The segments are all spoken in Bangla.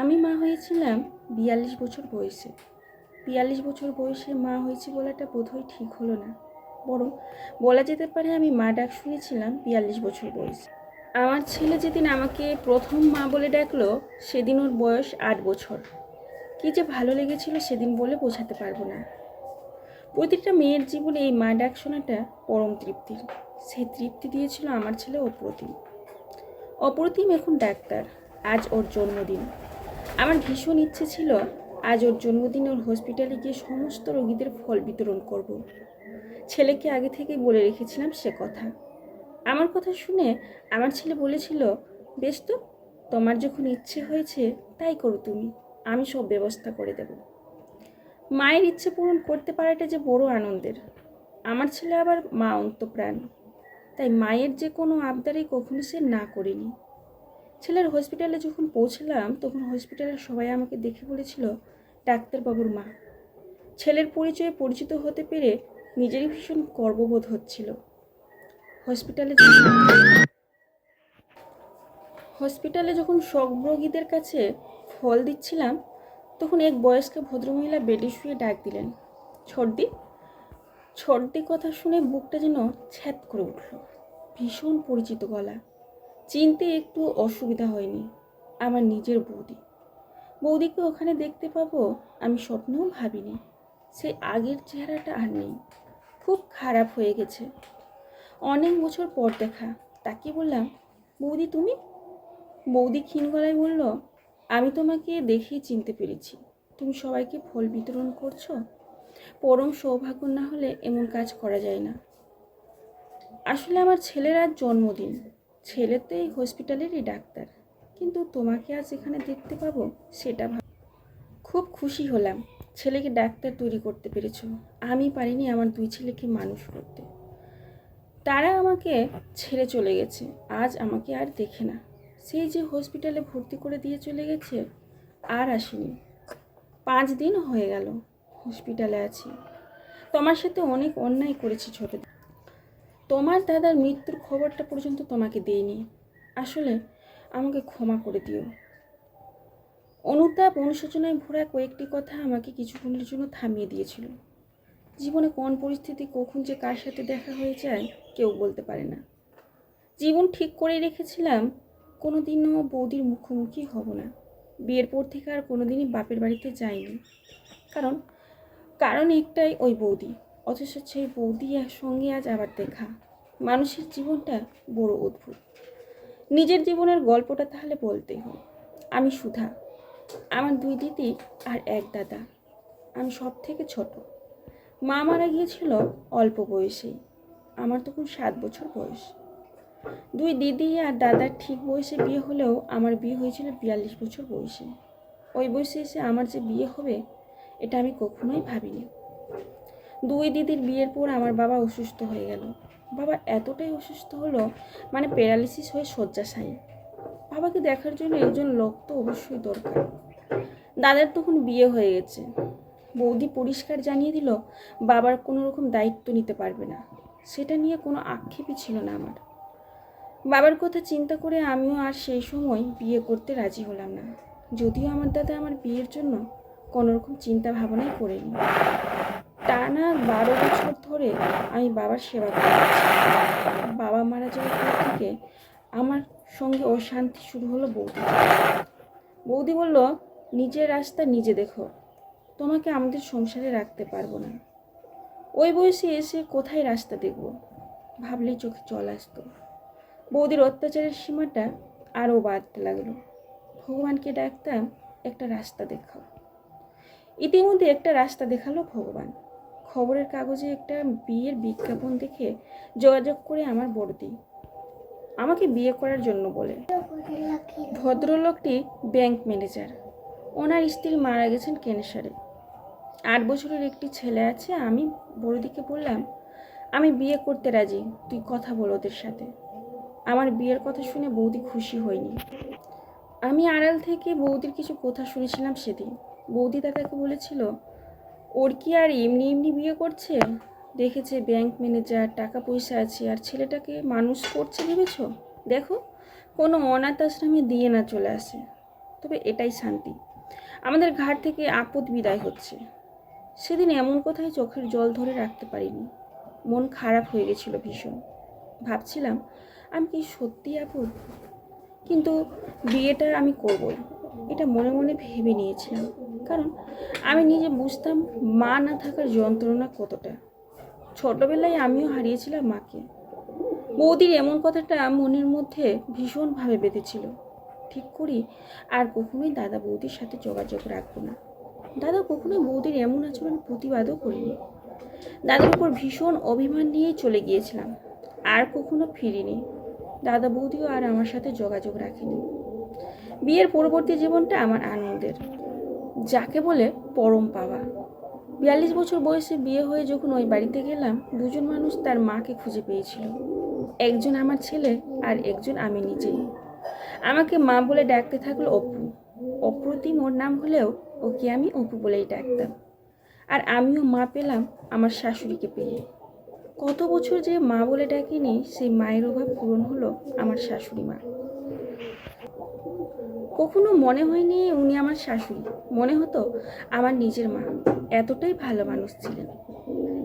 আমি মা হয়েছিলাম ৪২ বছর বয়সে। ৪২ বছর বয়সে মা হয়েছি বলাটা বোধহয় ঠিক হলো না, বরং বলা যেতে পারে আমি মা ডাক শুনেছিলাম ৪২ বছর বয়সে। আমার ছেলে যেদিন আমাকে প্রথম মা বলে ডাকলো সেদিন ওর বয়স ৮ বছর। কী যে ভালো লেগেছিল সেদিন বলে বোঝাতে পারবো না। প্রতিটা মেয়ের জীবনে এই মা ডাক শোনাটা পরম তৃপ্তির। সেই তৃপ্তি দিয়েছিল আমার ছেলে অপ্রতিম। অপ্রতিম এখন ডাক্তার। আজ ওর জন্মদিন। আমার ভীষণ ইচ্ছে ছিল আজ ওর জন্মদিনে ওর হসপিটালে গিয়ে সমস্ত রোগীদের ফল বিতরণ করব। ছেলেকে আগে থেকেই বলে রেখেছিলাম সে কথা। আমার কথা শুনে আমার ছেলে বলেছিল, বেশ তো, তোমার যখন ইচ্ছে হয়েছে তাই করো তুমি, আমি সব ব্যবস্থা করে দেব। মায়ের ইচ্ছে পূরণ করতে পারাটা যে বড় আনন্দের। আমার ছেলে আবার মা অন্তপ্রাণ, তাই মায়ের যে কোনো আবদারই কখনো সে না করেনি। ছেলের হসপিটালে যখন পৌঁছলাম তখন হসপিটালের সবাই আমাকে দেখে বলেছিল ডাক্তারবাবুর মা। ছেলের পরিচয়ে পরিচিত হতে পেরে নিজেরই ভীষণ গর্ববোধ হচ্ছিল। হসপিটালে যখন সব রোগীদের কাছে ফল দিচ্ছিলাম তখন এক বয়স্ক ভদ্রমহিলা বেডে শুয়ে ডাক দিলেন, ছর্দি। ছর্দি কথা শুনে বুকটা যেন ছ্যাদ করে উঠল। ভীষণ পরিচিত গলা। চিনতে একটু অসুবিধা হয়নি। আমার নিজের বৌদি। বৌদিকে ওখানে দেখতে পাবো আমি স্বপ্নেও ভাবিনি। সেই আগের চেহারাটা আর নেই, খুব খারাপ হয়ে গেছে। অনেক বছর পর দেখা। তাকে বললাম, বৌদি তুমি? বৌদি ক্ষীণ গলায় বলল, আমি তোমাকে দেখেই চিনতে পেরেছি। তুমি সবাইকে ফল বিতরণ করছো। পরম সৌভাগ্য না হলে এমন কাজ করা যায় না। আসলে আমার ছেলের আজ জন্মদিন। ছেলে তো এই হসপিটালেরই ডাক্তার, কিন্তু তোমাকে আজ এখানে দেখতে পাবো সেটা খুব খুশি হলাম। ছেলেকে ডাক্তার তৈরি করতে পেরেছো। আমি পারিনি আমার দুই ছেলেকে মানুষ করতে। তারা আমাকে ছেড়ে চলে গেছে, আজ আমাকে আর দেখে না। সেই যে হসপিটালে ভর্তি করে দিয়ে চলে গেছে, আর আসেনি। 5 দিন হয়ে গেল হসপিটালে আছি। তোমার সাথে অনেক অন্যায় করেছি ছোট। তোমার দাদার মৃত্যুর খবরটা পর্যন্ত তোমাকে দেইনি। আসলে আমাকে ক্ষমা করে দিও। অনুতাপ অনুশোচনায় ভরা কয়েকটি কথা আমাকে কিছুক্ষণের জন্য থামিয়ে দিয়েছিল। জীবনে কোন পরিস্থিতি কখন যে কার সাথে দেখা হয়ে যায় কেউ বলতে পারে না। জীবন ঠিক করে রেখেছিলাম কোনোদিনও বৌদির মুখোমুখি হব না। বিয়ের পর থেকে আর কোনোদিনই বাপের বাড়িতে যাইনি। কারণ কারণ একটাই, ওই বৌদি। অথচ সেই বৌদি সঙ্গে আজ আবার দেখা। মানুষের জীবনটা বড় অদ্ভুত। নিজের জীবনের গল্পটা তাহলে বলতেই হয়। আমি সুধা, আমার 2 দিদি আর এক দাদা। আমি সব থেকে ছোট। মা মারা গিয়েছিল অল্প বয়সেই। আমার তখন 7 বছর বয়স। 2 দিদি আর দাদার ঠিক বয়সে বিয়ে হলেও আমার বিয়ে হয়েছিল 42 বছর বয়সে। ওই বয়সে এসে আমার যে বিয়ে হবে এটা আমি কখনোই ভাবিনি। 2 দিদির বিয়ের পর আমার বাবা অসুস্থ হয়ে গেল। বাবা এতটাই অসুস্থ হলো, মানে প্যারালিসিস হয়ে শয্যাশায়ী। বাবাকে দেখার জন্য একজন লোক তো অবশ্যই দরকার। দাদার তখন বিয়ে হয়ে গেছে। বৌদি পরিষ্কার জানিয়ে দিল বাবার কোনো রকম দায়িত্ব নিতে পারবে না। সেটা নিয়ে কোনো আক্ষেপই ছিল না আমার। বাবার কথা চিন্তা করে আমিও আর সেই সময় বিয়ে করতে রাজি হলাম না। যদিও আমার দাদা আমার বিয়ের জন্য কোনো রকম চিন্তা ভাবনাই করেনি। টানা 12 বছর ধরে আমি বাবার সেবা করেছি। বাবা মারা যাওয়ার পর থেকে আমার সঙ্গে অশান্তি শুরু হলো বৌদি। বৌদি বলল, নিজের রাস্তা নিজে দেখো, তোমাকে আমাদের সংসারে রাখতে পারবো না। ওই বয়সে এসে কোথায় রাস্তা দেখব ভাবলেই চোখে জল আসতো। বৌদির অত্যাচারের সীমাটা আরও বাড়তে লাগলো। ভগবানকে ডাকতাম একটা রাস্তা দেখাও। ইতিমধ্যে একটা রাস্তা দেখালো ভগবান। খবরের কাগজে একটা বিয়ের বিজ্ঞাপন দেখে যোগাযোগ করে আমার বড়দি আমাকে বিয়ে করার জন্য বলে। ভদ্রলোকটি ব্যাংক ম্যানেজার। ওনার স্ত্রী মারা গেছেন ক্যান্সারে। 8 বছরের একটি ছেলে আছে। আমি বড়দিকে বললাম, আমি বিয়ে করতে রাজি, তুই কথা বল ওদের সাথে। আমার বিয়ের কথা শুনে বৌদি খুশি হয়নি। আমি আড়াল থেকে বৌদির কিছু কথা শুনেছিলাম সেদিন। বৌদি দাদাকে বলেছিল, ওর কি আর এমনি এমনি বিয়ে করছে? দেখেছে ব্যাংক ম্যানেজার, টাকা পয়সা আছে, আর ছেলেটাকে মানুষ করছে ভেবেছ? দেখো, কোনো অনাথ আশ্রমে দিয়ে না চলে আসে। তবে এটাই শান্তি। আমাদের ঘাট থেকে আপদ বিদায় হচ্ছে। সেদিন এমন কথায় চোখের জল ধরে রাখতে পারিনি। মন খারাপ হয়ে গেছিল ভীষণ। ভাবছিলাম আমি কি সত্যি আপদ, কিন্তু বিয়েটা আমি করবই, এটা মনে মনে ভেবে নিয়েছিলাম। কারণ আমি নিজে বুঝতাম মা না থাকার যন্ত্রণা কতটা। ছোটবেলায় আমিও হারিয়েছিলাম মাকে। বৌদির এমন কথাটা মনের মধ্যে ভীষণভাবে বেঁধেছিল। ঠিক করি আর কখনোই দাদা বৌদির সাথে যোগাযোগ রাখবো না। দাদা কখনোই বৌদির এমন আচরণ প্রতিবাদও করিনি। দাদার উপর ভীষণ অভিমান নিয়েই চলে গিয়েছিলাম। আর কখনো ফিরিনি। দাদা বৌদিও আর আমার সাথে যোগাযোগ রাখেনি। বিয়ের পরবর্তী জীবনটা আমার আনন্দের, যাকে বলে পরম পাওয়া। 42 বছর বয়সে বিয়ে হয়ে যখন ওই বাড়িতে গেলাম, দুজন মানুষ তার মাকে খুঁজে পেয়েছিল। একজন আমার ছেলে আর একজন আমি নিজেই। আমাকে মা বলে ডাকতে থাকলো অপু। অপ্রতিম ওর নাম হলেও ওকে আমি অপু বলেই ডাকতাম। আর আমিও মা পেলাম আমার শাশুড়িকে পেয়ে। কত বছর যে মা বলে ডাকিনি, সেই মায়ের অভাব পূরণ হলো আমার শাশুড়ি মা। কখনো মনে হয়নি উনি আমার শাশুড়ি, মনে হতো আমার নিজের মা। এতটাই ভালো মানুষ ছিলেন।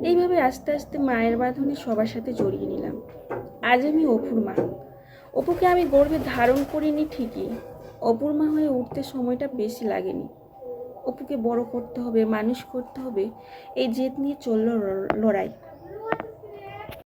এইভাবে আস্তে আস্তে মায়ের বাঁধনে সবার সাথে জড়িয়ে নিলাম। আজ আমি অপুর মা। অপুকে আমি গর্ভে ধারণ করিনি ঠিকই, অপুর মা হয়ে উঠতে সময়টা বেশি লাগেনি। অপুকে বড় করতে হবে, মানুষ করতে হবে, এই জেদ নিয়ে চলল লড়াই।